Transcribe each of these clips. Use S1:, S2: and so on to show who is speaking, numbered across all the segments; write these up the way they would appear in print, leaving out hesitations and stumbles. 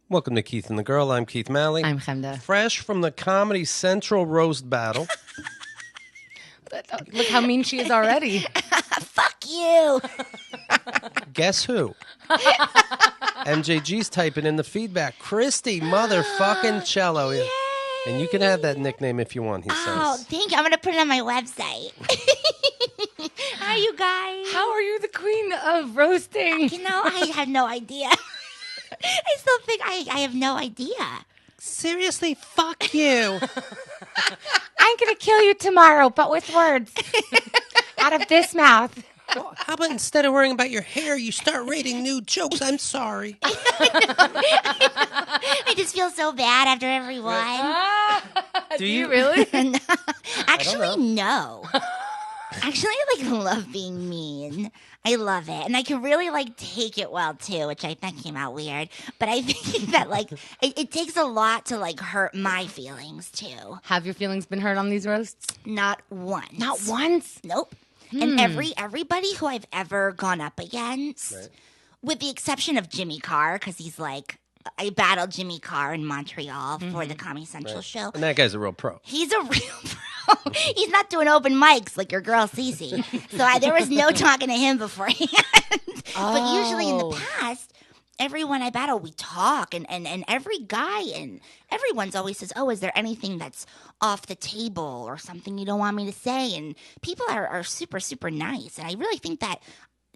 S1: Welcome to Keith and the Girl. I'm Keith Malley.
S2: I'm Chemda.
S1: Fresh from the Comedy Central roast battle.
S2: Look how mean she is already.
S3: Fuck you.
S1: Guess who? MJG's typing in the feedback. Christi motherfucking Chiello.
S3: Yay.
S1: And you can have that nickname if you want, he
S3: Oh,
S1: says.
S3: thank you. I'm going to put it on my website. Hi, you guys.
S2: How are you the queen of roasting?
S3: You know, I have no idea. I still think I have no idea.
S1: Seriously, fuck you.
S2: I'm going to kill you tomorrow, but with words. Out of this mouth.
S1: Well, how about instead of worrying about your hair, you start rating new jokes? I'm sorry.
S3: I just feel so bad after every one.
S2: Do you really?
S3: No. Actually, no. Actually, I love being mean. I love it. And I can really take it well too, which I think came out weird. But I think that it takes a lot to hurt my feelings too.
S2: Have your feelings been hurt on these roasts?
S3: Not once.
S2: Not once?
S3: Nope. And everybody who I've ever gone up against,
S1: Right.
S3: with the exception of Jimmy Carr, because he's I battled Jimmy Carr in Montreal for the Comedy Central show.
S1: And that guy's a real pro.
S3: He's a real pro. He's not doing open mics like your girl Cece. So there was no talking to him beforehand. But usually in the past, everyone I battle, we talk. And every guy and everyone's always says, oh, is there anything that's off the table or something you don't want me to say? And people are super, super nice. And I really think that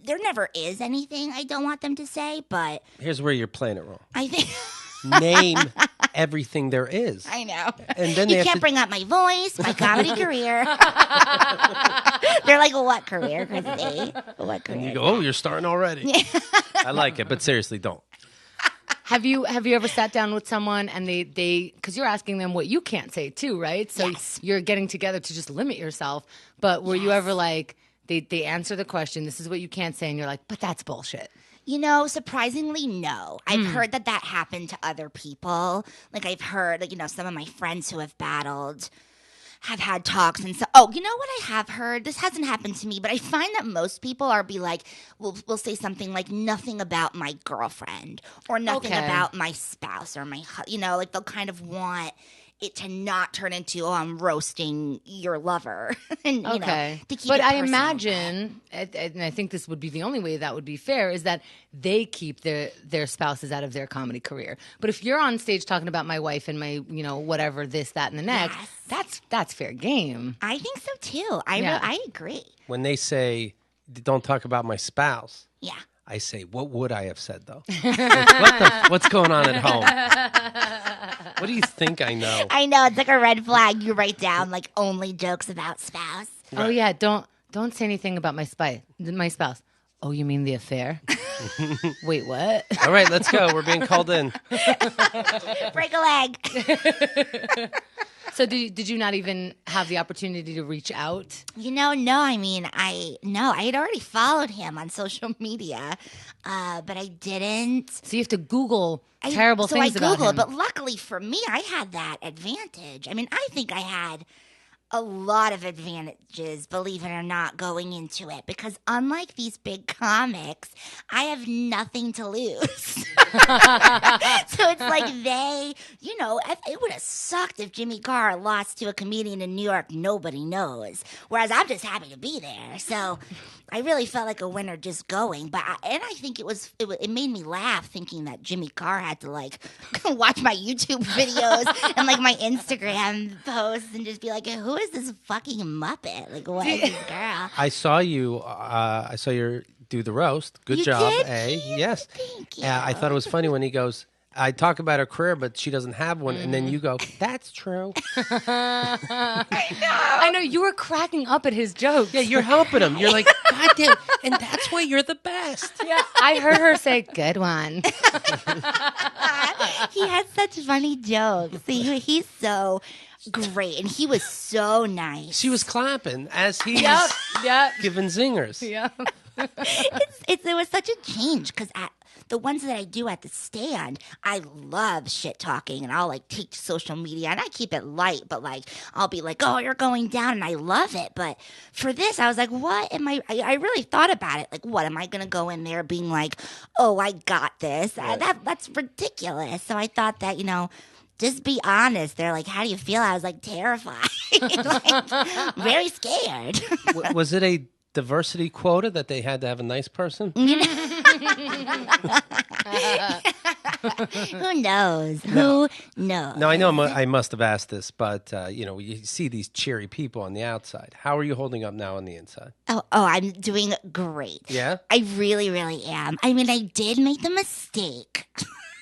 S3: there never is anything I don't want them to say. But
S1: Here's where you're playing it wrong.
S3: I think...
S1: Name everything there is.
S3: I know.
S1: And then
S3: you can't bring up my voice, my comedy career. They're like, what career, Christi? What career?
S1: And you go, oh, you're starting already. I like it, but seriously, don't.
S2: Have you ever sat down with someone and they because you're asking them what you can't say too, right? So
S3: Yes.
S2: you're getting together to just limit yourself. But were you ever they answer the question, this is what you can't say, and you're like, but that's bullshit.
S3: You know, surprisingly, no. I've heard that happened to other people. I've heard, some of my friends who have battled have had talks and so. Oh, you know what I have heard? This hasn't happened to me, but I find that most people will say something like nothing about my girlfriend or nothing about my spouse or my, they'll kind of want it to not turn into, oh, I'm roasting your lover. And, to keep
S2: but
S3: it
S2: I
S3: personal.
S2: imagine, and I think this would be the only way that would be fair, is that they keep their spouses out of their comedy career. But if you're on stage talking about my wife and my, whatever, this, that, and the next, that's fair game.
S3: I think so too. I agree.
S1: When they say, don't talk about my spouse,
S3: Yeah.
S1: I say, what would I have said, though? What's going on at home? What do you think I know?
S3: I know, it's like a red flag you write down, only jokes about spouse.
S2: Right. Oh, yeah, don't say anything about my spouse. Oh, you mean the affair? Wait, what?
S1: All right, let's go. We're being called in.
S3: Break a leg.
S2: So did you not even have the opportunity to reach out?
S3: No. I had already followed him on social media, but I didn't.
S2: So you have to Google terrible things about him.
S3: So I Googled, but luckily for me, I had that advantage. I think I had a lot of advantages, believe it or not, going into it. Because unlike these big comics, I have nothing to lose. So it's it would have sucked if Jimmy Carr lost to a comedian in New York nobody knows. Whereas I'm just happy to be there. So I really felt like a winner just going. I think it made me laugh thinking that Jimmy Carr had to watch my YouTube videos and my Instagram posts and just be like, who is this fucking Muppet? What is this girl?
S1: I saw you. Do the roast. Good
S3: You
S1: job.
S3: did?
S1: Yes.
S3: Thank you.
S1: I thought it was funny when he goes, I talk about her career, but she doesn't have one. And then you go, that's true.
S2: I know. You were cracking up at his jokes.
S1: Yeah, you're helping him. You're like, God damn. And that's why you're the best.
S2: Yeah, I heard her say, good one.
S3: He had such funny jokes. He's so great, and he was so nice.
S1: She was clapping as he's
S2: Yep.
S1: giving zingers.
S2: Yeah.
S3: It was such a change because the ones that I do at the stand, I love shit talking, and I'll like take to social media, and I keep it light, but like I'll be like, oh, you're going down, and I love it. But for this, I was like, what am I really thought about it. Like, what am I gonna go in there being like, oh, I got this? That's ridiculous. So I thought that, just be honest. They're like, how do you feel? I was like, terrified, like, very scared.
S1: Was it a diversity quota that they had to have a nice person?
S3: Who knows? Who knows?
S1: No, I know I must have asked this, but, you see these cheery people on the outside. How are you holding up now on the inside?
S3: Oh, I'm doing great.
S1: Yeah?
S3: I really, really am. I mean, I did make the mistake.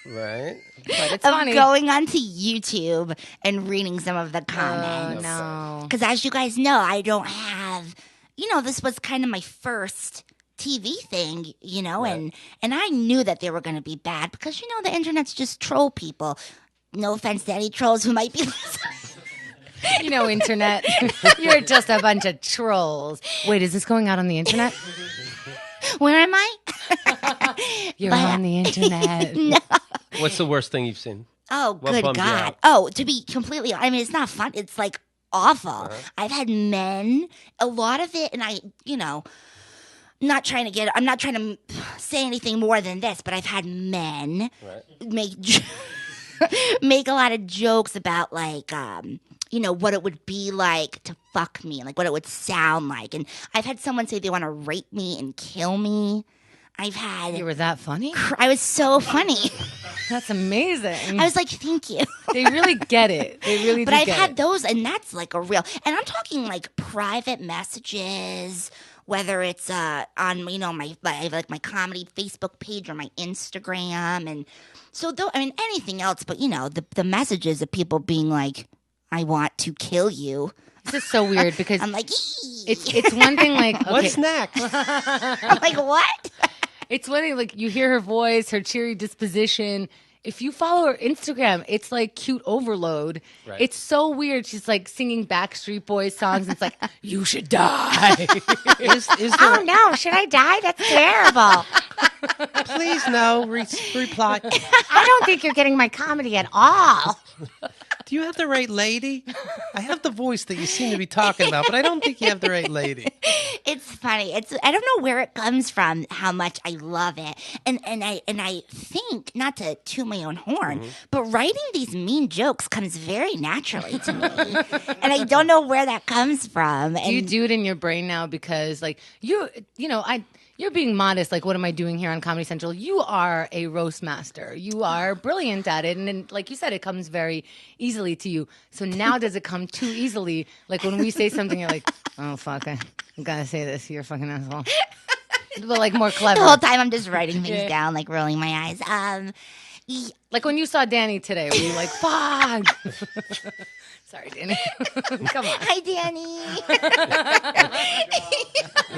S1: Right.
S2: But it's
S3: of
S2: funny.
S3: going onto YouTube and reading some of the comments.
S2: Oh, no.
S3: Because as you guys know, I don't have, this was kind of my first TV thing,
S1: Right.
S3: and I knew that they were going to be bad because, the internet's just troll people. No offense to any trolls who might be listening.
S2: Internet, you're just a bunch of trolls. Wait, is this going out on the internet?
S3: Where am I?
S2: You're on the internet.
S3: No.
S1: What's the worst thing you've seen?
S3: Oh,
S1: What
S3: good
S1: bummed you
S3: God.
S1: out?
S3: Oh, to be completely, it's not fun. It's like awful. I've had men, a lot of it, and I'm not trying to say anything more than this, but I've had men make a lot of jokes about like, what it would be like to fuck me, like what it would sound like. And I've had someone say they want to rape me and kill me. I've had.
S2: You were that funny?
S3: I was so funny.
S2: That's amazing.
S3: I was like, thank you.
S2: They really get it. They really
S3: But
S2: do
S3: I've
S2: get
S3: had
S2: it.
S3: those, and that's like a real. And I'm talking like private messages, whether it's on my comedy Facebook page or my Instagram, and so anything else. But the messages of people being like, I want to kill you.
S2: This is so weird because
S3: I'm like,
S2: it's one thing like, okay,
S1: What's next?
S3: I'm like, what?
S2: it's one thing like you hear her voice, her cheery disposition. If you follow her Instagram, it's like cute overload.
S1: Right.
S2: It's so weird. She's like singing Backstreet Boys songs. It's like, you should die.
S1: Is there,
S3: Oh no, should I die? That's terrible.
S1: please no, reply.
S3: I don't think you're getting my comedy at all.
S1: Do you have the right lady? I have the voice that you seem to be talking about, but I don't think you have the right lady.
S3: It's funny. I don't know where it comes from, how much I love it. And I think, not to toot my own horn, but writing these mean jokes comes very naturally to me. And I don't know where that comes from.
S2: Do you do it in your brain now because like you're being modest. Like, what am I doing here on Comedy Central? You are a roast master. You are brilliant at it. And then, like you said, it comes very easily to you. So now does it come too easily? Like when we say something, you're like, oh, fuck, I gotta say this. You're a fucking asshole. But like more clever.
S3: The whole time I'm just writing things down, like rolling my eyes.
S2: Like when you saw Danny today, were you like, fuck? Sorry, Danny. Come on.
S3: Hi, Danny.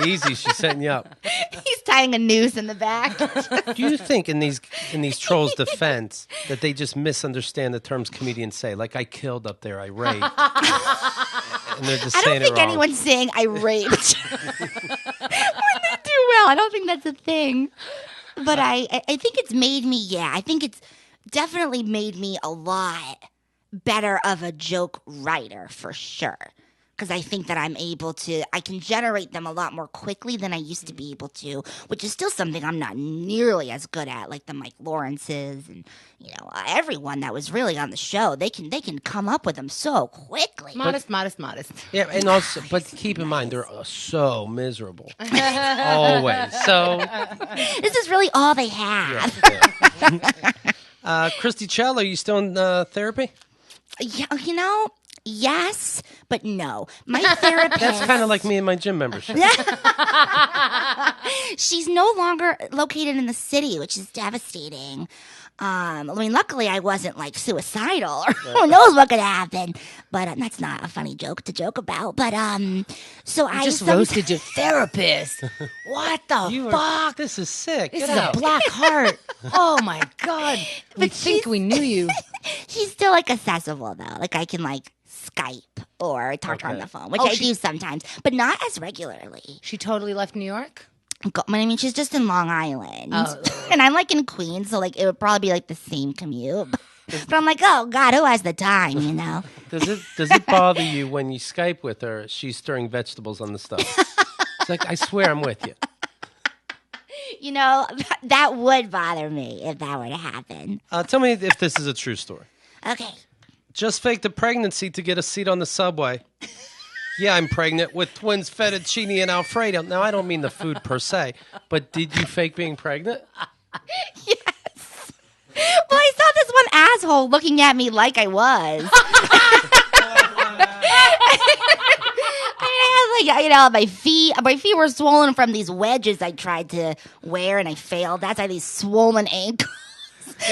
S1: Easy, she's setting you up.
S3: He's tying a noose in the back.
S1: Do you think in these trolls' defense that they just misunderstand the terms comedians say? Like, I killed up there, I raped. And they're just
S3: I don't
S1: saying
S3: think
S1: it wrong.
S3: anyone's saying I raped when they do well. I don't think that's a thing. But I think it's made me, I think it's definitely made me a lot better of a joke writer for sure. Because I think that I can generate them a lot more quickly than I used to be able to, which is still something I'm not nearly as good at, like the Mike Lawrences and, everyone that was really on the show. They can come up with them so quickly.
S2: Modest.
S1: Yeah, and also, but keep in mind, they're so miserable. Always. So,
S3: This is really all they have.
S1: Christi Chiello, are you still in therapy?
S3: Yeah, yes, but no. My therapist.
S1: That's kind of like me and my gym membership.
S3: She's no longer located in the city, which is devastating. Luckily I wasn't like suicidal or who knows what could happen. But that's not a funny joke to joke about. But so I
S2: just roasted your therapist. What the fuck?
S1: This is sick.
S2: This
S1: Get
S2: is
S1: out.
S2: a black heart. Oh my God. We think we knew you.
S3: She's still like accessible though. Like I can like Skype or talk to her on the phone, which I do sometimes, but not as regularly.
S2: She totally left New York?
S3: I mean, she's just in Long Island.
S2: Oh.
S3: And I'm like in Queens, so like it would probably be like the same commute. But I'm like, oh God, who has the time, you know?
S1: Does it bother you when you Skype with her, she's stirring vegetables on the stove? It's like, I swear I'm with you.
S3: You know, that would bother me if that were to happen.
S1: Tell me if this is a true story.
S3: Okay.
S1: Just faked a pregnancy to get a seat on the subway. Yeah, I'm pregnant with twins fettuccine and Alfredo. Now, I don't mean the food per se, but did you fake being pregnant?
S3: Yes. Well, I saw this one asshole looking at me like I was. I had, like, you know, my feet were swollen from these wedges I tried to wear and I failed. That's why these swollen ankles.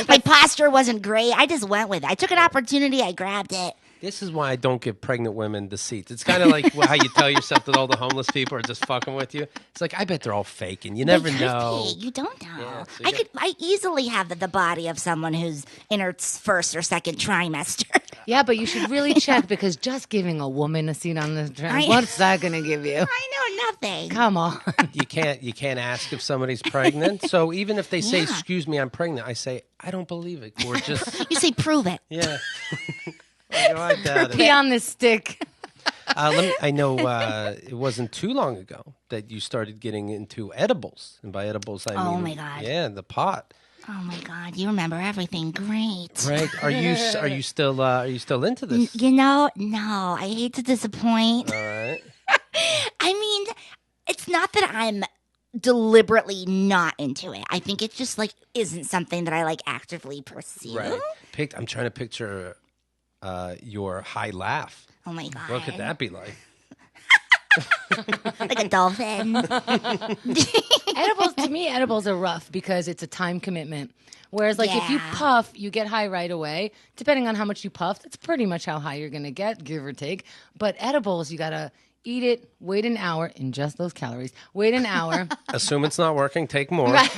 S3: My posture wasn't great. I just went with it. I took an opportunity. I grabbed it.
S1: This is why I don't give pregnant women the seats. It's kind of like how you tell yourself that all the homeless people are just fucking with you. It's like, I bet they're all faking. You never know.
S3: You don't know.
S1: Yeah, so
S3: I easily have the body of someone who's in her first or second trimester.
S2: Yeah, but you should really check because just giving a woman a seat on the train, what's that going to give you?
S3: I know nothing.
S2: Come on.
S1: You can't ask if somebody's pregnant. So even if they say, "Excuse me, I'm pregnant," I say, "I don't believe it, gorgeous."
S3: You say, prove it.
S1: Yeah. I doubt
S2: Pee
S1: it.
S2: on this stick.
S1: I know it wasn't too long ago that you started getting into edibles, and by edibles I mean,
S3: Oh, my God.
S1: yeah, the pot.
S3: Oh my God, you remember everything. Great.
S1: Right? Are you still into this?
S3: You know, no, I hate to disappoint.
S1: All right.
S3: I mean, it's not that I'm deliberately not into it. I think it just like isn't something that I like actively pursue.
S1: Right. I'm trying to picture your high laugh.
S3: Oh my God.
S1: What could that be like?
S3: Like a dolphin.
S2: Edibles are rough because it's a time commitment. Whereas, like, if you
S3: Yeah.
S2: puff, you get high right away. Depending on how much you puff, that's pretty much how high you're going to get, give or take. But edibles, you got to eat it, wait an hour, ingest those calories, wait an hour.
S1: Assume it's not working, take more.
S2: Yeah,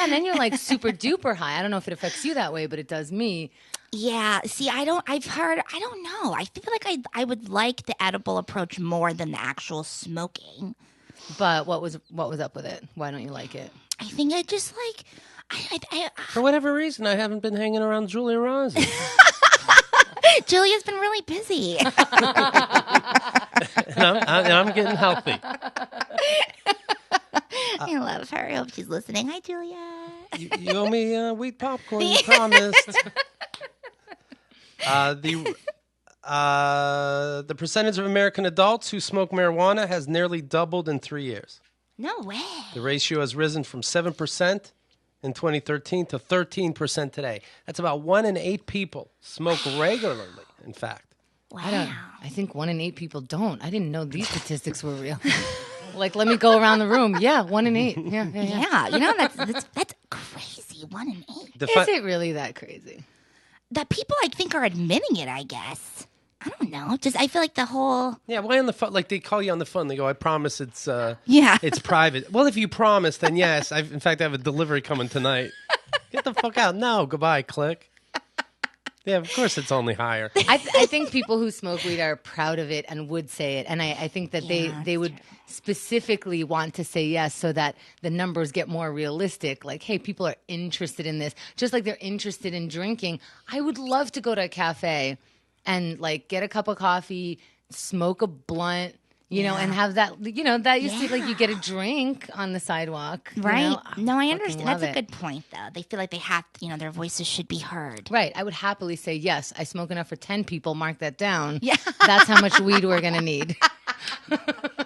S2: and then you're like super duper high. I don't know if it affects you that way, but it does me.
S3: Yeah. See, I don't know. I feel like I would like the edible approach more than the actual smoking.
S2: But what was up with it? Why don't you like it?
S3: I think I just like,
S1: For whatever reason, I haven't been hanging around Julia Rossi.
S3: Julia's been really busy.
S1: and I'm getting healthy.
S3: I love her. I hope she's listening. Hi, Julia.
S1: You owe me wheat popcorn, you promised. The percentage of American adults who smoke marijuana has nearly doubled in 3 years.
S3: No way.
S1: The ratio has risen from 7% in 2013 to 13% today. That's about 1 in 8 people smoke regularly, in fact.
S3: Wow.
S2: I think 1 in 8 people don't. I didn't know these statistics were real. Like, let me go around the room. Yeah, 1 in 8. Yeah.
S3: Yeah, you know that's crazy. 1 in 8.
S2: Is it really that crazy?
S3: That people I think are admitting it. I guess. I don't know. Just I feel like the whole.
S1: Yeah, why on the phone? Like they call you on the phone. They go, "I promise it's
S3: Yeah.
S1: it's private." Well, if you promise, then yes. In fact, I have a delivery coming tonight. Get the fuck out! No, goodbye. Click. Yeah, of course it's only higher.
S2: I think people who smoke weed are proud of it and would say it. And I think that they would specifically want to say yes so that the numbers get more realistic. Like, hey, people are interested in this. Just like they're interested in drinking. I would love to go to a cafe and like get a cup of coffee, smoke a blunt, you know, and have that, you know, that used to like you get a drink on the sidewalk.
S3: Right.
S2: You know?
S3: No, I
S2: fucking
S3: understand.
S2: love
S3: That's a
S2: it.
S3: good point, though. They feel like they have, you know, their voices should be heard.
S2: Right. I would happily say, yes, I smoke enough for 10 people. Mark that down.
S3: Yeah.
S2: That's how much weed we're going to need.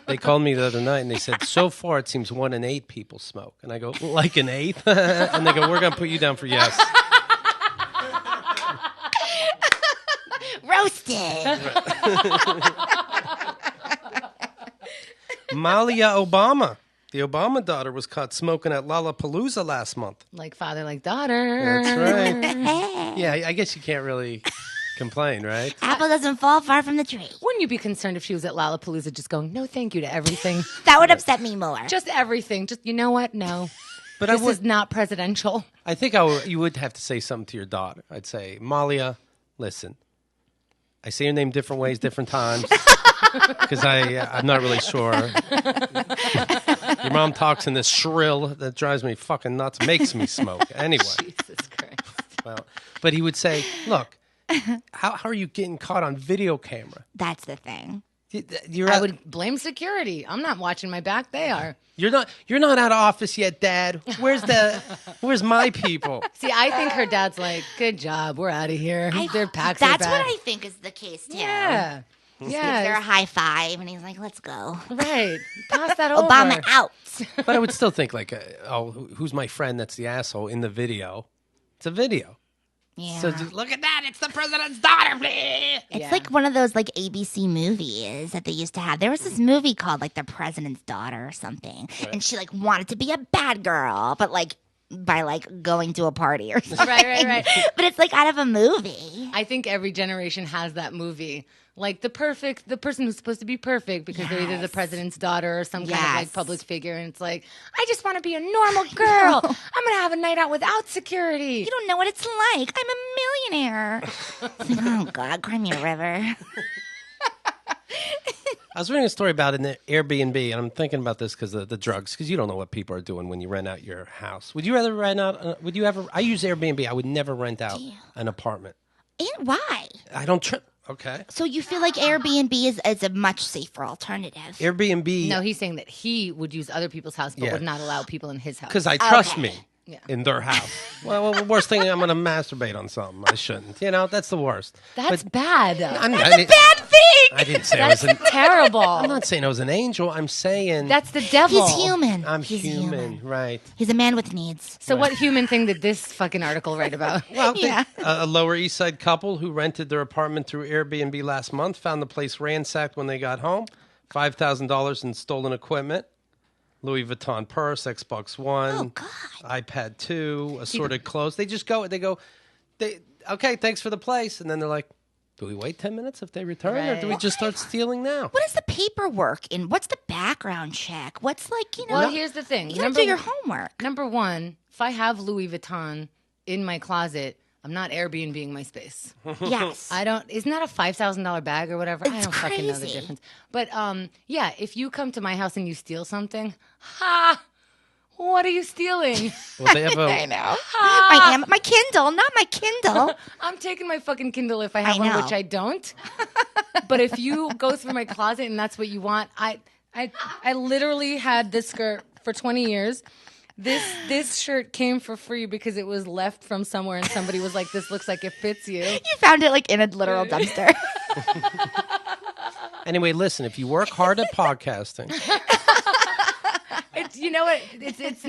S1: They called me the other night and they said, "So far it seems 1 in 8 people smoke." And I go, "Like an eighth?" And they go, "We're gonna put you down for yes."
S3: Roasted.
S1: Malia Obama, the Obama daughter, was caught smoking at Lollapalooza last month.
S2: Like father, like daughter.
S1: That's right. Yeah, I guess you can't really complain, right?
S3: Apple doesn't fall far from the tree.
S2: Wouldn't you be concerned if she was at Lollapalooza just going, no, thank you to everything?
S3: That would upset me more.
S2: Just everything. Just, you know what? No.
S1: But
S2: This is not presidential.
S1: I think you would have to say something to your daughter. I'd say, "Malia, listen, I say your name different ways, different times. because I'm not really sure. Your mom talks in this shrill that drives me fucking nuts, makes me smoke. Anyway.
S2: Jesus Christ.
S1: Well, but he would say, look, how are you getting caught on video camera?
S3: That's the thing.
S2: I would blame security. I'm not watching my back. They are.
S1: You're not out of office yet, Dad. Where's my people?
S2: See, I think her dad's like, good job. We're out of here. Their packs are
S3: That's
S2: back.
S3: what I think is the case, too.
S2: Yeah.
S3: Gives her a high five, and he's like, let's go.
S2: Right. Pass that over.
S3: Obama out.
S1: But I would still think like, who's my friend that's the asshole in the video? It's a video.
S3: Yeah.
S1: So just look at that. It's the president's daughter. Please.
S3: It's like one of those like ABC movies that they used to have. There was this movie called like The President's Daughter or something. Right. And she like wanted to be a bad girl, but like by like going to a party or something.
S2: Right.
S3: But it's like out of a movie.
S2: I think every generation has that movie. Like the person who's supposed to be perfect because they're either the president's daughter or some kind of like public figure. And it's like, I just want to be a normal girl. I'm going to have a night out without security.
S3: You don't know what it's like. I'm a millionaire. Oh, God, cry me a river.
S1: I was reading a story about an Airbnb, and I'm thinking about this because of the drugs, because you don't know what people are doing when you rent out your house. Would you rather rent out, would you ever, I use Airbnb. I would never rent out an apartment.
S3: And why?
S1: I don't trip. Okay.
S3: So you feel like Airbnb is a much safer alternative?
S1: Airbnb.
S2: No, he's saying that he would use other people's house, but would not allow people in his house.
S1: Because I trust me in their house. Well, the worst thing, I'm going to masturbate on something. I shouldn't. That's the worst.
S2: That's bad.
S3: That's a bad thing.
S1: I didn't say I was
S2: terrible.
S1: I'm not saying I was an angel. I'm saying
S2: that's the devil.
S3: He's human.
S1: He's human, right?
S3: He's a man with needs.
S2: So what human thing did this fucking article write about?
S1: Well, a Lower East Side couple who rented their apartment through Airbnb last month found the place ransacked when they got home. $5,000 in stolen equipment, Louis Vuitton purse, Xbox One, iPad 2, assorted clothes. They just go. Okay, thanks for the place, and then they're like, do we wait 10 minutes if they return, or do we just start stealing now?
S3: What is the paperwork and what's the background check? What's like,
S2: Well, here's the thing.
S3: You gotta do your homework.
S2: Number one, if I have Louis Vuitton in my closet, I'm not Airbnb-ing my space.
S3: Yes.
S2: Isn't that a $5,000 bag or whatever? I don't fucking know the difference. But if you come to my house and you steal something, what are you stealing?
S1: Well, they have
S3: I know. My Kindle, not my Kindle.
S2: I'm taking my fucking Kindle if I have one, which I don't. But if you go through my closet and that's what you want, I literally had this skirt for 20 years. This shirt came for free because it was left from somewhere and somebody was like, this looks like it fits you.
S3: You found it like in a literal dumpster.
S1: Anyway, listen, if you work hard at podcasting.
S2: You know what? It's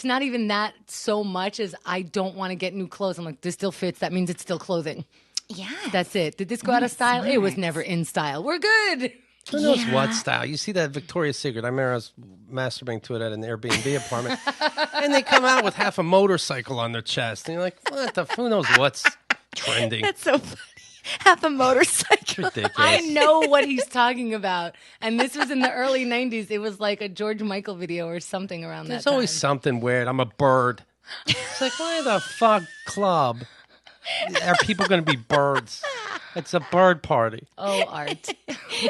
S2: not even that so much as I don't want to get new clothes. I'm like, this still fits. That means it's still clothing.
S3: Yeah.
S2: That's it. Did this go out of style? Smart. It was never in style. We're good.
S1: Who knows what style? You see that Victoria's Secret. I remember I was masturbating to it at an Airbnb apartment. And they come out with half a motorcycle on their chest. And you're like, who knows what's trending?
S3: That's so funny. Half a motorcycle.
S1: It's ridiculous.
S2: I know what he's talking about. And this was in the early 90s. It was like a George Michael video or something around that time.
S1: There's always something weird. I'm a bird. It's like, why the fuck club are people going to be birds? It's a bird party.
S2: Oh, Art.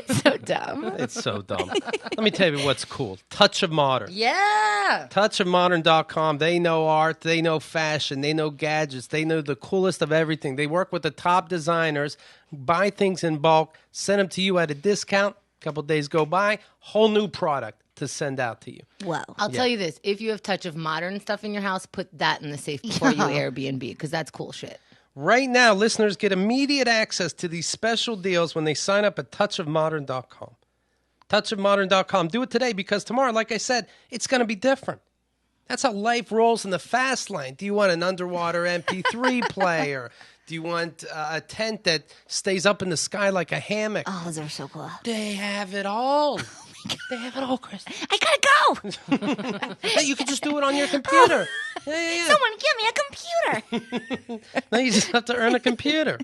S3: So dumb.
S1: It's so dumb. Let me tell you what's cool. Touch of Modern.
S2: Yeah.
S1: Touchofmodern.com. They know art. They know fashion. They know gadgets. They know the coolest of everything. They work with the top designers, buy things in bulk, send them to you at a discount. A couple days go by, whole new product to send out to you.
S3: Whoa.
S2: I'll tell you this. If you have Touch of Modern stuff in your house, put that in the safe before you Airbnb because that's cool shit.
S1: Right now, listeners get immediate access to these special deals when they sign up at touchofmodern.com. Touchofmodern.com. Do it today because tomorrow, like I said, it's going to be different. That's how life rolls in the fast lane. Do you want an underwater MP3 player? Do you want a tent that stays up in the sky like a hammock?
S3: Oh, those are so cool.
S1: They have it all. They have it all, Chris.
S3: I gotta go.
S1: Hey, you can just do it on your computer. Yeah.
S3: Someone give me a computer.
S1: Now you just have to earn a computer.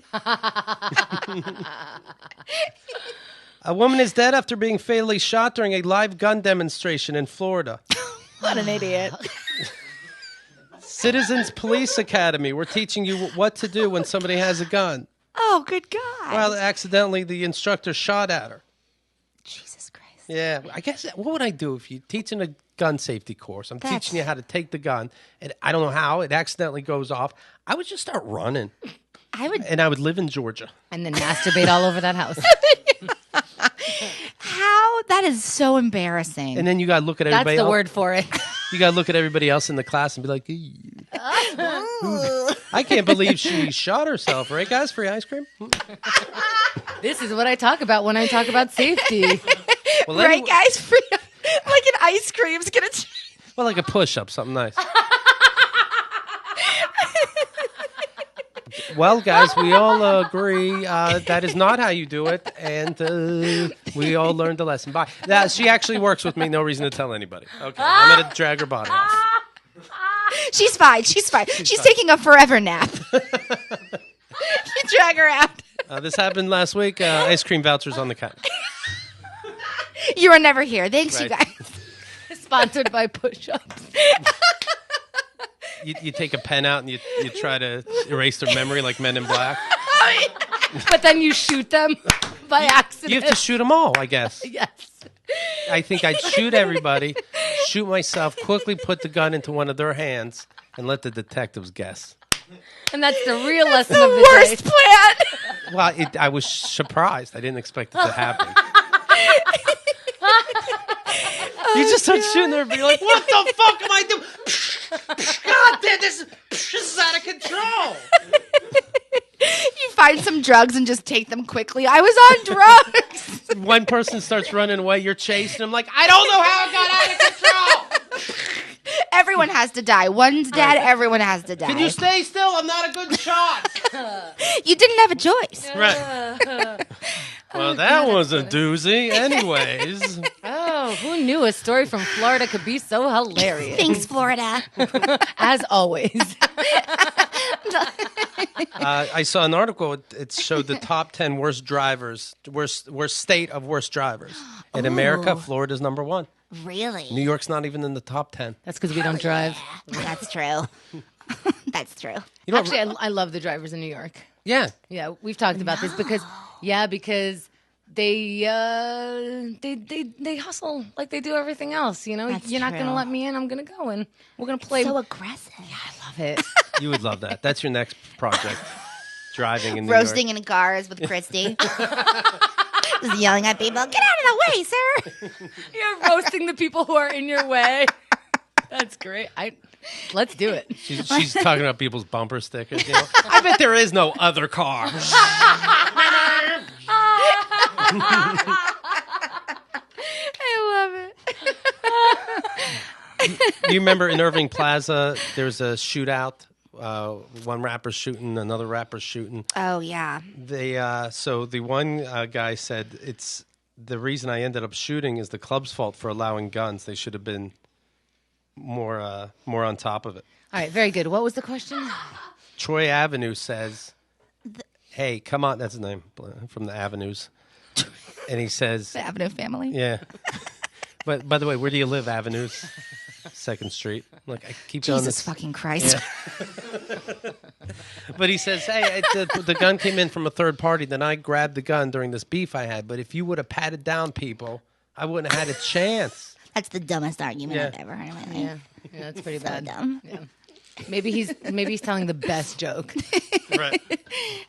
S1: A woman is dead after being fatally shot during a live gun demonstration in Florida.
S3: What an idiot.
S1: Citizens Police Academy. We're teaching you what to do when somebody has a gun.
S3: Oh, good God.
S1: Well, accidentally, the instructor shot at her. Yeah, I guess what would I do if you're teaching a gun safety course? I'm teaching you how to take the gun, and I don't know how it accidentally goes off. I would just start running. I would live in Georgia,
S2: and then masturbate all over that house.
S3: How? That is so embarrassing.
S1: And then you gotta look at everybody.
S2: That's the
S1: else.
S2: word for it.
S1: You gotta look at everybody else in the class and be like, I can't believe she shot herself. Right, guys? Free ice cream.
S2: This is what I talk about when I talk about safety.
S1: Well,
S3: right, guys? Free, like an ice cream's gonna.
S1: Well, like a push-up, something nice. Well, guys, we all agree that is not how you do it, and we all learned a lesson. Bye. She actually works with me. No reason to tell anybody. Okay, I'm going to drag her body off.
S3: She's fine. She's taking a forever nap. You drag her out.
S1: This happened last week. Ice cream vouchers on the couch.
S3: You were never here. Thanks,
S1: Right.
S3: you guys.
S2: Sponsored by push-ups.
S1: You take a pen out and you try to erase their memory like Men in Black.
S2: But then you shoot them by accident.
S1: You have to shoot them all, I guess.
S2: Yes.
S1: I think I'd shoot everybody, shoot myself, quickly put the gun into one of their hands, and let the detectives guess.
S2: And that's the real lesson
S3: The
S2: of the
S3: worst
S2: day.
S3: plan.
S1: Well, I was surprised. I didn't expect it to happen. You just start shooting there and be like, what the fuck am I doing? God damn, this is out of control.
S3: You find some drugs and just take them quickly. I was on drugs.
S1: One person starts running away, you're chasing him like, I don't know how it got out of control.
S3: Everyone has to die. One's dead, everyone has to die.
S1: Can you stay still? I'm not a good shot.
S3: You didn't have a choice.
S1: Right. Well, that was a doozy. Anyways.
S2: Oh, who knew a story from Florida could be so hilarious?
S3: Thanks, Florida.
S2: As always.
S1: I saw an article. It showed the top 10 worst drivers, worst state of worst drivers. In America, Florida's number 1.
S3: Really?
S1: New York's not even in the top 10.
S2: That's because we don't drive.
S3: Yeah, that's true. That's true.
S1: You know,
S2: Actually, I love the drivers in New York.
S1: yeah.
S2: Yeah, we've talked about this because they hustle like they do everything else. You know,
S3: That's
S2: you're not going to
S3: true.
S2: let me in. I'm going to go and we're going to play.
S3: So aggressive.
S2: I love it.
S1: You would love that. That's your next project. Driving in New
S3: Roasting
S1: York.
S3: in cars with Christy. Just yelling at people, get out of the way, sir.
S2: You're roasting the people who are in your way. That's great. Let's do it.
S1: She's talking about people's bumper stickers. You know? I bet there is no other car.
S3: I love it.
S1: You remember in Irving Plaza, there's a shootout. One rapper shooting, another rapper shooting.
S3: Oh, yeah.
S1: So the one guy said, it's the reason I ended up shooting is the club's fault for allowing guns. They should have been more on top of it.
S2: All right, very good. What was the question?
S1: Troy Avenue says, hey, come on. That's his name from the Avenues. And he says,
S3: The Avenue family.
S1: yeah. But by the way, where do you live, Avenues? 2nd Street. Like, I keep going
S3: Jesus
S1: this.
S3: fucking Christ.
S1: Yeah. But he says, hey, the gun came in from a third party. Then I grabbed the gun during this beef I had. But if you would have patted down people, I wouldn't have had a chance.
S3: That's the dumbest argument
S1: Yeah.
S3: I've ever heard in my life.
S2: Yeah, that's pretty
S3: So
S2: bad.
S3: dumb.
S2: Yeah. Maybe he's telling the best joke.
S1: Right.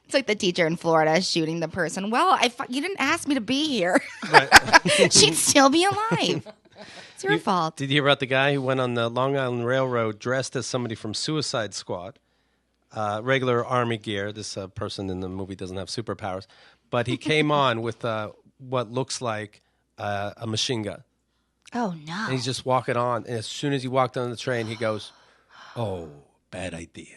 S3: It's like the teacher in Florida shooting the person. Well, you didn't ask me to be here.
S1: Right.
S3: She'd still be alive. It's your fault.
S1: Did you hear about the guy who went on the Long Island Railroad dressed as somebody from Suicide Squad? Regular army gear. This person in the movie doesn't have superpowers. But he came on with what looks like a machine gun.
S3: Oh, no.
S1: And he's just walking on. And as soon as he walked on the train, he goes, oh, bad idea.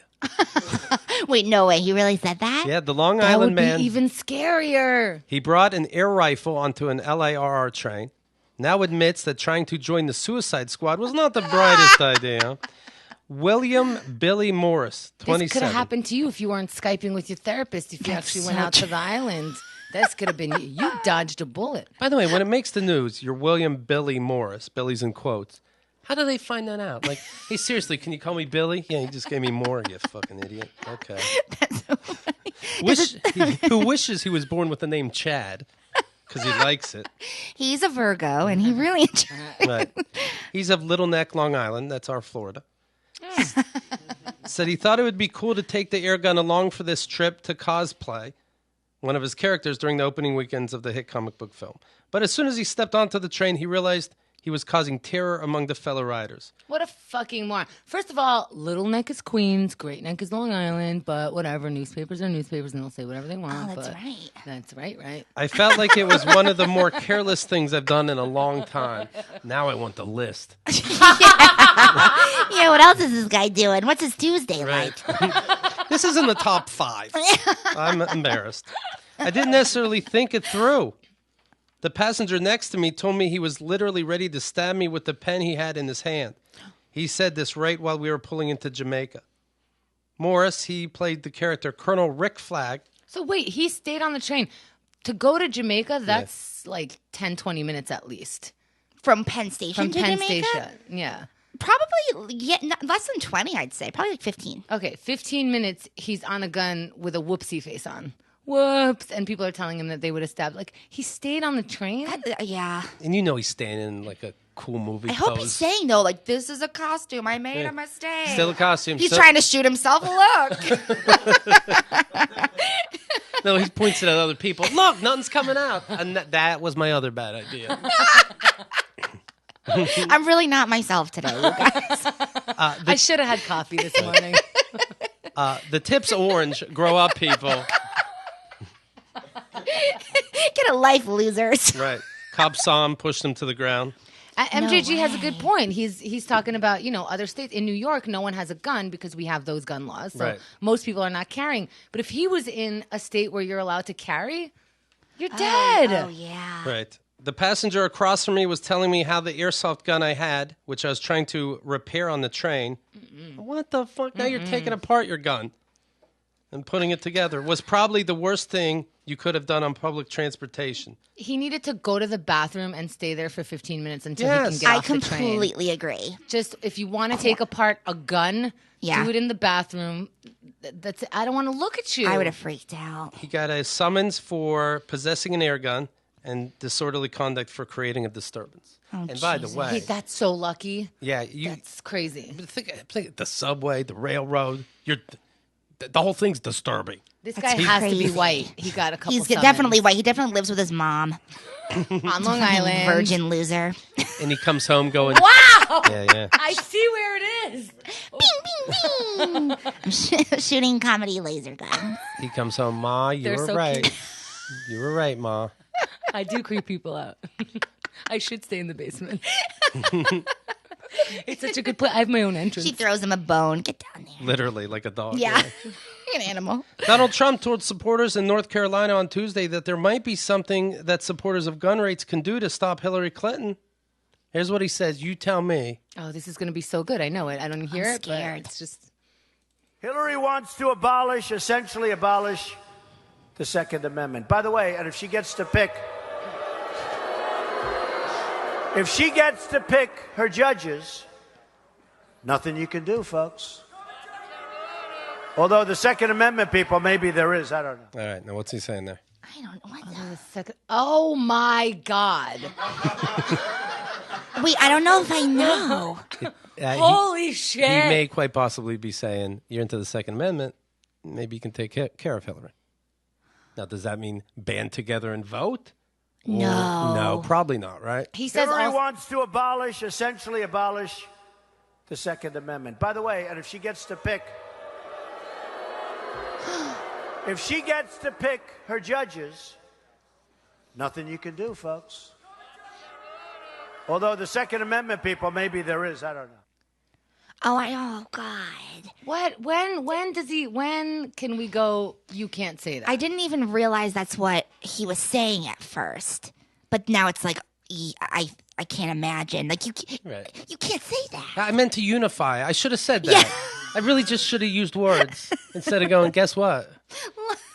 S3: Wait, no way. He really said that?
S1: Yeah, the Long
S2: That
S1: Island
S2: would
S1: man.
S2: be even scarier.
S1: He brought an air rifle onto an LARR train. Now admits that trying to join the Suicide Squad was not the brightest idea. William Billy Morris,
S2: This
S1: 27.
S2: could have happened to you if you weren't Skyping with your therapist, if you actually went out to the island. This could have been you. You dodged a bullet.
S1: By the way, when it makes the news, you're William Billy Morris. Billy's in quotes. How do they find that out? Like, hey, seriously, can you call me Billy? Yeah, you just gave me more, you fucking idiot. Okay.
S3: That's so funny.
S1: Who wishes he was born with the name Chad? because he likes it.
S3: He's a Virgo, and he really enjoys it.
S1: Right. He's of Little Neck, Long Island. That's our Florida. Said he thought it would be cool to take the air gun along for this trip to cosplay one of his characters during the opening weekends of the hit comic book film. But as soon as he stepped onto the train, he realized he was causing terror among the fellow riders.
S2: What a fucking moron. First of all, Little Neck is Queens, Great Neck is Long Island, but whatever, newspapers are newspapers and they'll say whatever they want.
S3: Oh, that's
S2: but
S3: right.
S2: That's right.
S1: I felt like it was one of the more careless things I've done in a long time. Now I want the list.
S3: Yeah, what else is this guy doing? What's his Tuesday like?
S1: This is in the top 5. I'm embarrassed. I didn't necessarily think it through. The passenger next to me told me he was literally ready to stab me with the pen he had in his hand. He said this right while we were pulling into Jamaica. Morris, he played the character Colonel Rick Flag.
S2: So wait, he stayed on the train. To go to Jamaica, that's like 10, 20 minutes at least.
S3: From Penn Station
S2: From
S3: to
S2: Penn
S3: Jamaica?
S2: Station, yeah.
S3: Probably less than 20, I'd say. Probably like 15.
S2: Okay, 15 minutes, he's on a gun with a whoopsie face on. Whoops. And people are telling him that they would have stabbed. Like, he stayed on the train?
S3: Yeah.
S1: And you know he's standing in like a cool movie
S3: I hope
S1: pose.
S3: he's saying, though, like, this is a costume. I made a mistake.
S1: Still a costume.
S3: He's trying to shoot himself. Look.
S1: No, he points it at other people. Look, nothing's coming out. And that was my other bad idea.
S3: I'm really not myself today, you guys.
S2: I should have had coffee this morning.
S1: The tip's orange. Grow up, people.
S3: Get a life, losers.
S1: Right. Cop saw him, pushed him to the ground.
S2: MJG has a good point. He's talking about, other states. In New York, no one has a gun because we have those gun laws. So most people are not carrying. But if he was in a state where you're allowed to carry, you're dead.
S3: Oh, yeah.
S1: Right. The passenger across from me was telling me how the airsoft gun I had, which I was trying to repair on the train. What the fuck? Now you're taking apart your gun and putting it together. Was probably the worst thing you could have done on public transportation.
S2: He needed to go to the bathroom and stay there for 15 minutes until he can get
S3: I
S2: off the train.
S3: completely agree.
S2: Just if you want to take apart a gun, do it in the bathroom. That's. I don't want to look at you.
S3: I would have freaked out.
S1: He got a summons for possessing an air gun and disorderly conduct for creating a disturbance.
S3: Oh,
S1: and by the
S3: Jesus.
S1: way,
S2: Hey, that's so lucky.
S1: yeah,
S2: That's crazy.
S1: think the subway, the railroad, the whole thing's disturbing.
S2: This guy has to be
S3: crazy.
S2: white. He got a couple.
S3: He's
S2: summons.
S3: definitely white. He definitely lives with his mom.
S2: on Long Island.
S3: Virgin loser.
S1: And he comes home going,
S2: Wow!
S1: yeah.
S2: I see where it is.
S3: Bing, bing, bing. Shooting comedy laser gun.
S1: He comes home, Ma, you
S2: They're
S1: were
S2: so
S1: right.
S2: cute.
S1: You were right, Ma.
S2: I do creep people out. I should stay in the basement. It's such a good place. I have my own entrance.
S3: She throws him a bone. Get down there.
S1: Literally, like a dog.
S3: Yeah. An animal.
S1: Donald Trump told supporters in North Carolina on Tuesday that there might be something that supporters of gun rights can do to stop Hillary Clinton. Here's what he says. You tell me.
S2: Oh, this is going to be so good. I know it. I don't hear it,
S3: scared.
S2: but it's just...
S4: Hillary wants to essentially abolish the Second Amendment. By the way, and if she gets to pick her judges, nothing you can do, folks. Although the Second Amendment people, maybe there is. I don't know.
S1: All right. Now, what's he saying there?
S3: I don't know. What
S2: The second... Oh, my God.
S3: Wait, I don't know if I know.
S2: Holy shit.
S1: He may quite possibly be saying, you're into the Second Amendment. Maybe you can take care of Hillary. Now, does that mean band together and vote?
S3: No.
S1: No, probably not, right?
S2: He says
S4: Hillary
S2: also...
S4: wants to essentially abolish the Second Amendment. By the way, and if she gets to pick her judges, nothing you can do, folks. Although the Second Amendment people, maybe there is. I don't know.
S3: Oh, God.
S2: What? When can we go, you can't say that?
S3: I didn't even realize that's what he was saying at first. But now it's like, I can't imagine. Like, you can't say that.
S1: I meant to unify. I should have said that. I really just should have used words instead of going, guess what?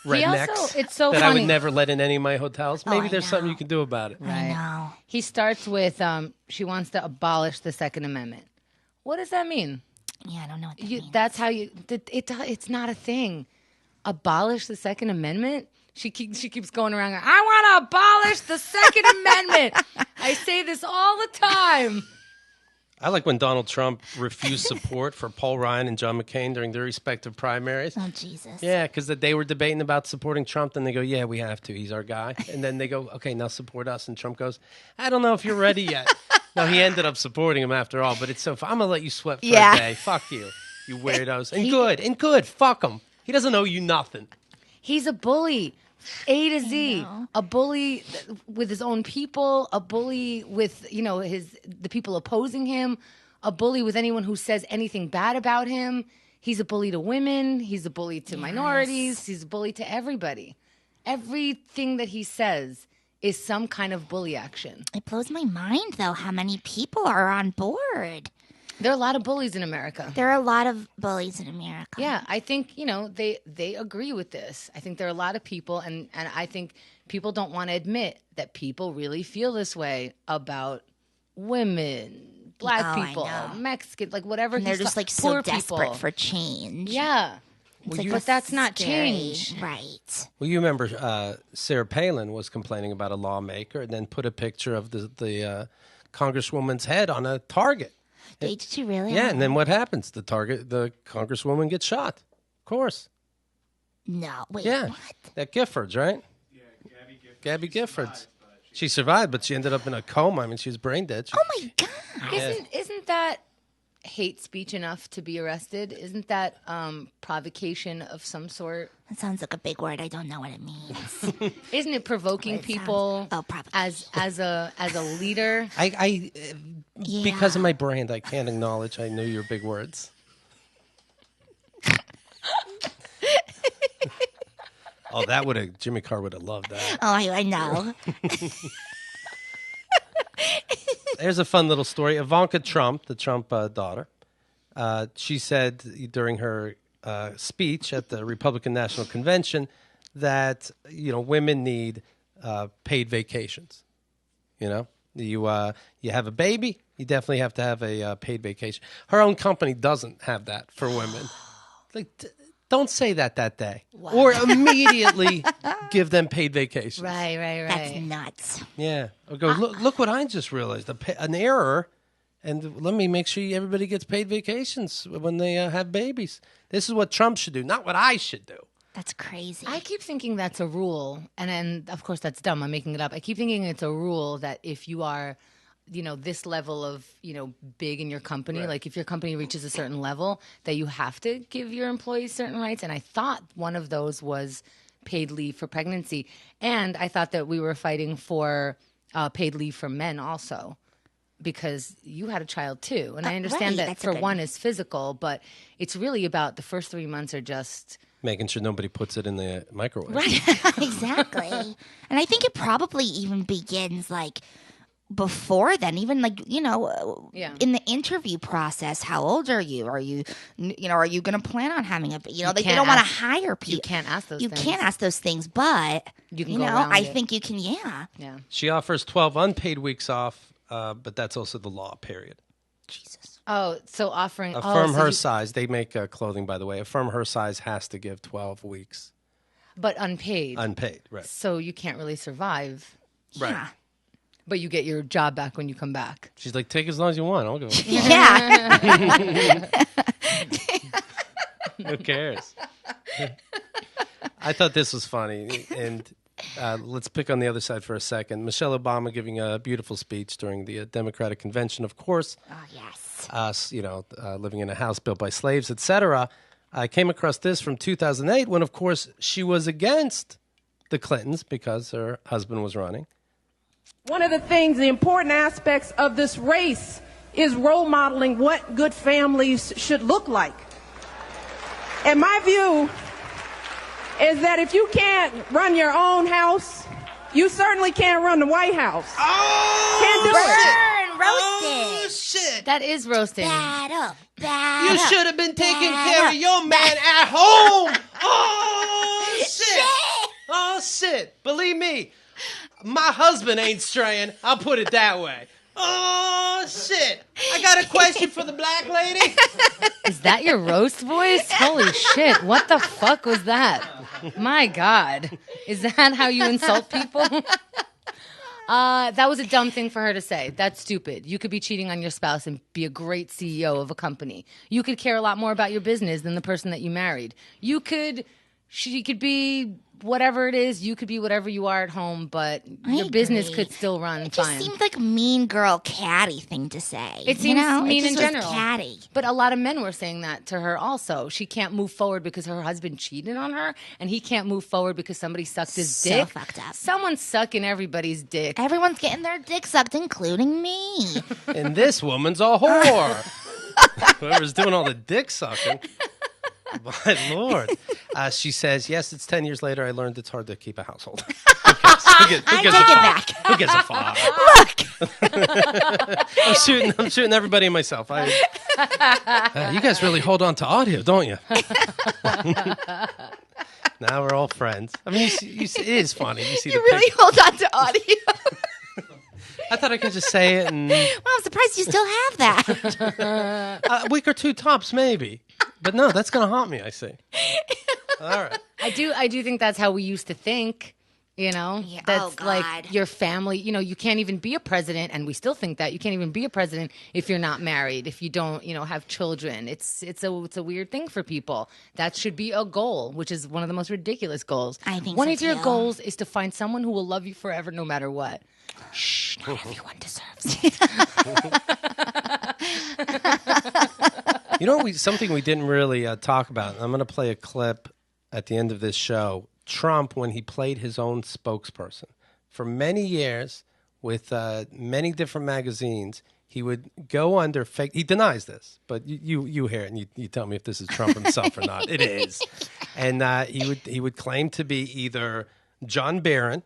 S1: Rednecks.
S2: Also, it's so
S1: that
S2: funny.
S1: I would never let in any of my hotels. Maybe
S3: I
S1: there's
S3: know.
S1: something you can do about it.
S3: I know.
S2: He starts with, she wants to abolish the Second Amendment. What does that mean?
S3: Yeah, I don't know what that means.
S2: That's how you... It's not a thing. abolish the Second Amendment? She keeps going around going, I want to abolish the Second Amendment. I say this all the time.
S1: I like when Donald Trump refused support for Paul Ryan and John McCain during their respective primaries.
S3: Oh, Jesus.
S1: Yeah, because they were debating about supporting Trump, and they go, yeah, we have to. He's our guy. And then they go, okay, now support us. And Trump goes, I don't know if you're ready yet. No, he ended up supporting him after all, but it's so fun. I'm going to let you sweat for a day. Fuck you, you weirdos. And good. Fuck him. He doesn't owe you nothing.
S2: He's a bully. A to Z, a bully with his own people, a bully with the people opposing him, a bully with anyone who says anything bad about him. He's a bully to women. He's a bully to minorities. He's a bully to everybody. Everything that he says is some kind of bully action.
S3: It blows my mind, though, how many people are on board.
S2: There are a lot of bullies in America.
S3: There are a lot of bullies in America.
S2: Yeah, I think, they agree with this. I think there are a lot of people, and I think people don't want to admit that people really feel this way about women, black people, Mexican, like whatever.
S3: And they're just like so desperate for change.
S2: Yeah. But that's not change.
S3: Right.
S1: Well, you remember Sarah Palin was complaining about a lawmaker and then put a picture of the Congresswoman's head on a target.
S3: Did you really?
S1: Yeah, and then what happens? The Congresswoman gets shot. Of course.
S3: No, wait,
S1: yeah.
S3: What?
S1: That Giffords, right? Yeah, Gabby Giffords. She survived, but she ended up in a coma. I mean, she was brain dead.
S3: Oh, my God.
S2: Isn't that hate speech enough to be arrested? Isn't that provocation of some sort?
S3: That sounds like a big word. I don't know what it means.
S2: Isn't it provoking people as a leader?
S1: Because of my brand, I can't acknowledge I know your big words. Oh, Jimmy Carr would have loved that.
S3: Oh, I know.
S1: There's a fun little story. Ivanka Trump, the Trump daughter, she said during her speech at the Republican National Convention that women need paid vacations. You have a baby, you definitely have to have a paid vacation. Her own company doesn't have that for women. Like, don't say that day. Wow. Or immediately give them paid vacations.
S2: Right.
S3: That's nuts.
S1: Yeah. Or go, look what I just realized. An error, and let me make sure everybody gets paid vacations when they have babies. This is what Trump should do, not what I should do.
S3: That's crazy.
S2: I keep thinking that's a rule, and of course that's dumb. I'm making it up. I keep thinking it's a rule that if you are, this level of, big in your company, right. Like if your company reaches a certain level, that you have to give your employees certain rights. And I thought one of those was paid leave for pregnancy. And I thought that we were fighting for paid leave for men also, because you had a child too. And I understand that for one is physical, but it's really about the first 3 months are just
S1: making sure nobody puts it in the microwave.
S3: Right, exactly. And I think it probably even begins like before then, even like, in the interview process. How old are you? Are you going to plan on having a, they don't want to hire people.
S2: You can't ask those things.
S3: You can't ask those things, but,
S2: you can go around it.
S3: think you can, yeah.
S1: She offers 12 unpaid weeks off, but that's also the law, period.
S3: Jesus.
S2: Oh, so offering
S1: a firm her size. They make clothing, by the way. A firm her size has to give 12 weeks,
S2: but unpaid.
S1: Unpaid, right?
S2: So you can't really survive,
S1: right?
S3: Yeah.
S2: But you get your job back when you come back.
S1: She's like, take as long as you want. I'll go.
S3: Yeah.
S1: Who cares? I thought this was funny, and let's pick on the other side for a second. Michelle Obama giving a beautiful speech during the Democratic convention, of course.
S3: Oh, yes.
S1: Living in a house built by slaves, etc. I came across this from 2008 when, of course, she was against the Clintons because her husband was running.
S5: One of the important aspects of this race is role modeling what good families should look like. And my view is that if you can't run your own house, you certainly can't run the White House.
S1: Oh!
S3: Can't do
S1: it.
S3: Roasted.
S1: Oh, shit.
S2: That is roasting.
S3: Bad
S1: You should have been taking care of your man at home. Oh, shit. Oh, shit. Believe me, my husband ain't straying. I'll put it that way. Oh, shit. I got a question for the black lady.
S2: Is that your roast voice? Holy shit. What the fuck was that? My God. Is that how you insult people? That was a dumb thing for her to say. That's stupid. You could be cheating on your spouse and be a great CEO of a company. You could care a lot more about your business than the person that you married. She could be whatever it is. You could be whatever you are at home, but your business could still run
S3: It
S2: fine.
S3: just seemed like a mean girl catty thing to say.
S2: It seems mean
S3: it
S2: in
S3: just
S2: general.
S3: was catty.
S2: But a lot of men were saying that to her also. She can't move forward because her husband cheated on her, and he can't move forward because somebody sucked his
S3: So
S2: dick.
S3: fucked up.
S2: Someone's sucking everybody's dick.
S3: Everyone's getting their dick sucked, including me.
S1: And this woman's a whore. Whoever's doing all the dick sucking. My Lord. She says, yes, it's 10 years later. I learned it's hard to keep a household. Who gives
S3: I
S1: a
S3: take
S1: fuck?
S3: it back.
S1: Who gives a fuck? I'm shooting everybody and myself. You guys really hold on to audio, don't you? Now we're all friends. I mean, you see, it is funny. You see
S3: You
S1: the
S3: really
S1: picture.
S3: hold on to audio.
S1: I thought I could just say it and
S3: Well, I'm surprised you still have that.
S1: a week or two tops, maybe. But no, that's going to haunt me, I see. All right.
S2: I do think that's how we used to think. You know,
S3: Yeah,
S2: that's
S3: oh, God.
S2: like your family. You know, you can't even be a president, and we still think that you can't even be a president if you're not married, if you don't, have children. It's a weird thing for people. That should be a goal, which is one of the most ridiculous goals.
S3: I think
S2: one
S3: so,
S2: of your
S3: too.
S2: goals is to find someone who will love you forever, no matter what.
S3: Shh, not everyone deserves it.
S1: Something we didn't really talk about. I'm going to play a clip at the end of this show. Trump, when he played his own spokesperson for many years with many different magazines, he would go under fake. He denies this, but you hear it and you tell me if this is Trump himself or not. It is, and he would claim to be either John Barron.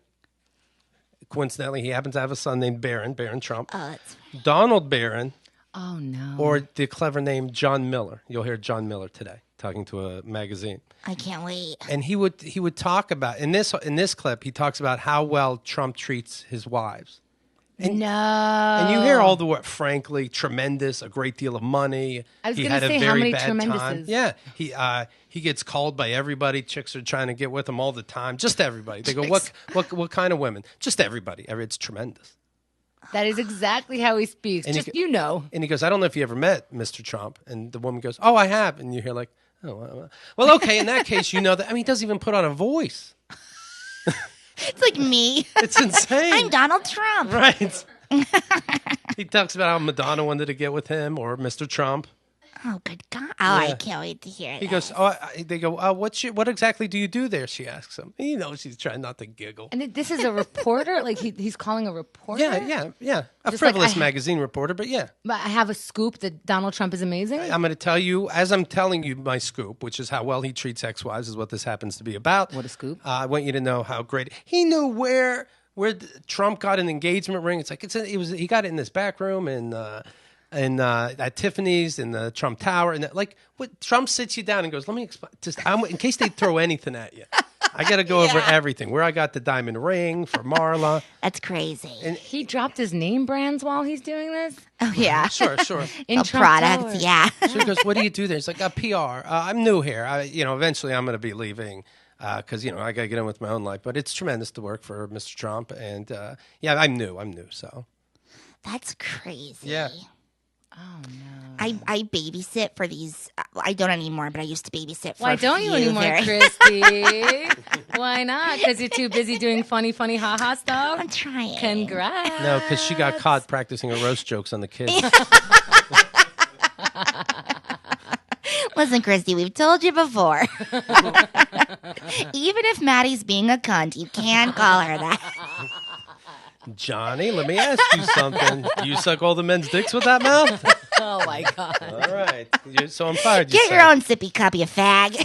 S1: Coincidentally, he happens to have a son named Barron Trump.
S3: Oh, that's
S1: Donald Barron.
S2: Oh no!
S1: Or the clever name John Miller. You'll hear John Miller today talking to a magazine.
S3: I can't wait.
S1: And he would talk about in this clip. He talks about how well Trump treats his wives.
S2: No.
S1: And you hear all the word, frankly, tremendous, a great deal of money.
S2: I was
S1: He
S2: gonna
S1: had a
S2: say, how
S1: very
S2: many
S1: bad time.
S2: tremenduses?
S1: Yeah, he gets called by everybody. Chicks are trying to get with him all the time. Just everybody. They go, what kind of women? Just everybody. It's tremendous.
S2: That is exactly how he speaks.
S1: And
S2: Just
S1: he And he goes, I don't know if you ever met Mr. Trump. And the woman goes, oh, I have. And you hear like, oh, well, okay. In that case, you know that. I mean, he doesn't even put on a voice.
S3: It's like me.
S1: It's insane.
S3: I'm Donald Trump.
S1: Right. He talks about how Madonna wanted to get with him or Mr. Trump.
S3: Oh, good God. Oh, I
S1: Yeah.
S3: can't wait to hear
S1: He
S3: that.
S1: goes, they go, what exactly do you do there? She asks him. And she's trying not to giggle.
S2: And this is a reporter? Like he's calling a reporter?
S1: Yeah. A
S2: Just
S1: frivolous
S2: like
S1: magazine reporter, but yeah.
S2: But I have a scoop that Donald Trump is amazing?
S1: I'm going to tell you, as I'm telling you my scoop, which is how well he treats ex-wives, is what this happens to be about.
S2: What a scoop.
S1: I want you to know how great. He knew where Trump got an engagement ring. It's like, he got it in this back room and at Tiffany's in the Trump Tower, and what Trump sits you down and goes, "Let me explain." In case they throw anything at you, I got to go over everything. Where I got the diamond ring for Marla.
S3: That's crazy.
S1: And
S2: He dropped his name brands while he's doing this?
S3: Oh, yeah.
S1: sure.
S2: In
S3: A
S2: Trump
S3: product,
S2: Tower.
S3: yeah.
S1: So he goes, "What do you do there?" He's like, "PR. I'm new here. Eventually I'm going to be leaving." Because I got to get on with my own life, but it's tremendous to work for Mr. Trump, and I'm new, so
S3: That's crazy.
S1: Yeah.
S2: Oh, no.
S3: I babysit for these. I don't anymore, but I used to babysit for
S2: Why
S3: a
S2: don't you
S3: few
S2: anymore,
S3: very-
S2: Christy? Why not? Because you're too busy doing funny, ha-ha stuff?
S3: I'm trying.
S2: Congrats.
S1: no, because she got caught practicing her roast jokes on the kids.
S3: Listen, Christy, we've told you before. Even if Maddie's being a cunt, you can call her that.
S1: Johnny, let me ask you something. Do you suck all the men's dicks with that mouth?
S2: Oh, my God.
S1: All right. So I'm fired.
S3: Get your own sippy cup, you fag.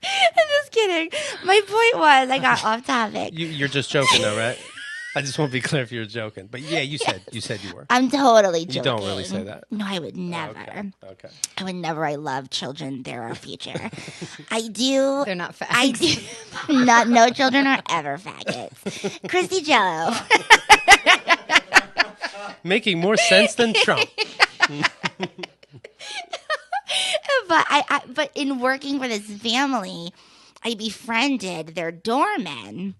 S3: I'm just kidding. My point was, I got off topic.
S1: You're just joking, though, right? I just want to be clear if you're joking. But yeah, you said you were.
S3: I'm totally joking.
S1: You don't really say that.
S3: No, I would never.
S1: Okay.
S3: I would never. I love children. They're our future. I do.
S2: They're not fat.
S3: I do. No children are ever faggots. Christi Chiello.
S1: Making more sense than Trump.
S3: But in working for this family, I befriended their doormen.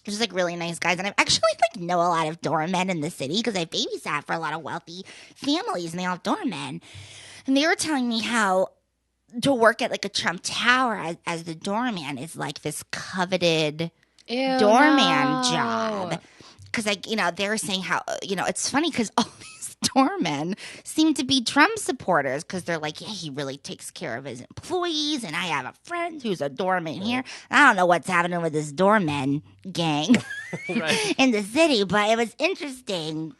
S3: Just like really nice guys, and I actually like know a lot of doormen in the city because I babysat for a lot of wealthy families, and they all have doormen. And they were telling me how to work at like a Trump Tower as the doorman is like this coveted doorman job. Because like they were saying how it's funny because all these doormen seem to be Trump supporters because they're like, yeah, he really takes care of his employees, and I have a friend who's a doorman here. And I don't know what's happening with this doorman gang in the city, but it was interesting.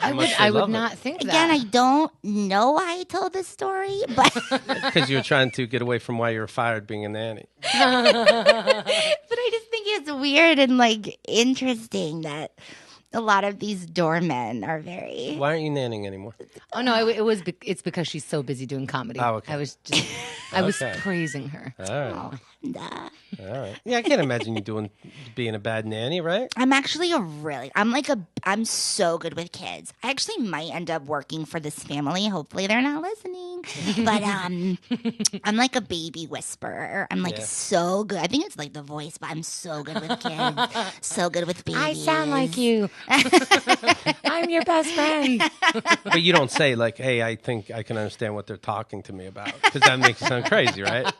S2: I would not think that.
S3: Again, I don't know why I told this story, but
S1: Because you were trying to get away from why you were fired being a nanny.
S3: but I just think it's weird and like interesting that a lot of these doormen are very.
S1: Why aren't you nannying anymore?
S2: Oh no, it's because she's so busy doing comedy.
S1: Oh, okay.
S2: I was praising her.
S1: All right.
S3: Oh, nah.
S1: All right. Yeah, I can't imagine you being a bad nanny, right?
S3: I'm actually I'm so good with kids. I actually might end up working for this family. Hopefully they're not listening. But I'm like a baby whisperer. I'm like so good. I think it's like The Voice, but I'm so good with kids. So good with babies.
S2: I sound like you. I'm your best friend.
S1: But you don't say like, hey, I think I can understand what they're talking to me about. Because that makes you sound crazy, right?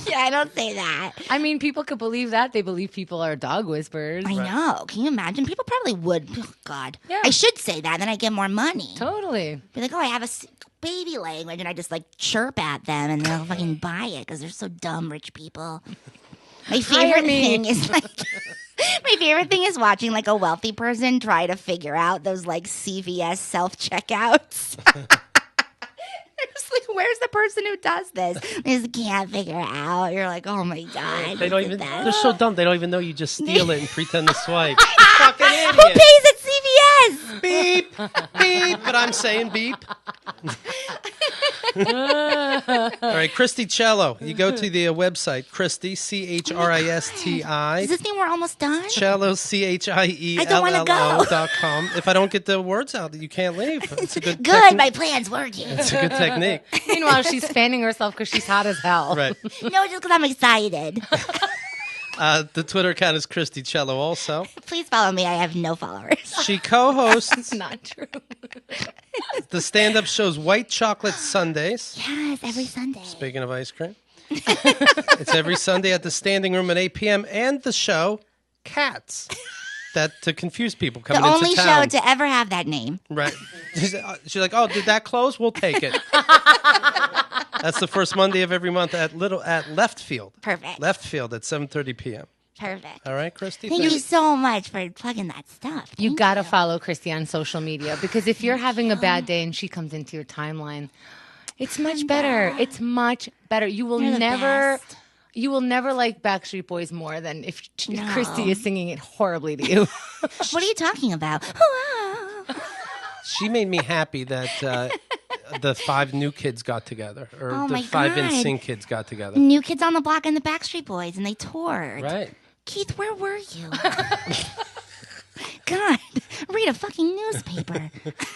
S3: Yeah, I don't say that.
S2: I mean, people could believe that. They believe people are dog whisperers.
S3: I know. Can you imagine? People probably would. Oh, God.
S2: Yeah.
S3: I should say that, then I get more money.
S2: Totally.
S3: Be like, oh, I have a baby language, and I just like chirp at them, and they'll fucking buy it because they're so dumb, rich people. My favorite thing is like. My favorite thing is watching like a wealthy person try to figure out those like CVS self-checkouts. It's like, where's the person who does this? They just can't figure it out. You're like, oh my God.
S1: They don't even. They're so dumb. They don't even know you just steal it and pretend to swipe. Fucking idiot.
S3: Who pays at CVS?
S1: Beep, beep. But I'm saying beep. All right, Christi Chiello. You go to the website, Christi, Christi.
S3: Does this mean we're almost done?
S1: Chiello, CHIELLO.com. If I don't get the words out, you can't leave. It's a good
S3: Good, my plan's working.
S1: It's a good technique.
S2: Meanwhile, she's fanning herself because she's hot as hell.
S1: Right.
S3: No, just because I'm excited.
S1: The Twitter account is Christi Chiello also.
S3: Please follow me. I have no followers.
S1: She co-hosts
S2: It's not true.
S1: the stand-up shows White Chocolate Sundays.
S3: Yes, every Sunday.
S1: Speaking of ice cream. It's every Sunday at the Standing Room at 8 p.m. and the show Cats. That to confuse people coming
S3: The
S1: into
S3: only
S1: town.
S3: show to ever have that name.
S1: Right. She's like, oh, did that close? We'll take it. That's the first Monday of every month at Left Field.
S3: Perfect.
S1: Left Field at 7:30 p.m.
S3: Perfect.
S1: All right, Christi?
S3: Thank you so much for plugging that stuff.
S2: You got to follow Christi on social media because if you're having a bad day and she comes into your timeline, it's much better. It's much better. You will
S3: You're the
S2: never...
S3: best.
S2: You will never like Backstreet Boys more than if Christi is singing it horribly to you.
S3: What are you talking about?
S1: She made me happy that the 5 New Kids got together, or
S3: Oh
S1: the
S3: my
S1: 5
S3: God.
S1: NSYNC kids got together.
S3: New Kids on the Block and the Backstreet Boys, and they toured.
S1: Right.
S3: Keith, where were you? God, read a fucking newspaper.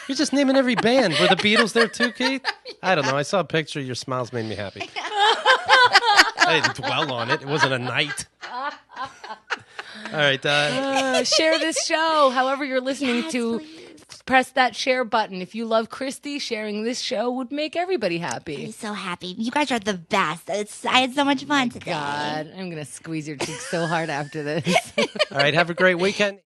S1: You're just naming every band. Were the Beatles there too, Keith? I don't know. I saw a picture. Your smiles made me happy. I didn't dwell on it. It wasn't a night. All right.
S2: Share this show however you're listening to.
S3: Please.
S2: Press that share button. If you love Christi, sharing this show would make everybody
S3: I'm
S2: happy.
S3: so happy. You guys are the best. I had so much fun today.
S2: God, I'm going to squeeze your cheeks so hard after this.
S1: All right. Have a great weekend.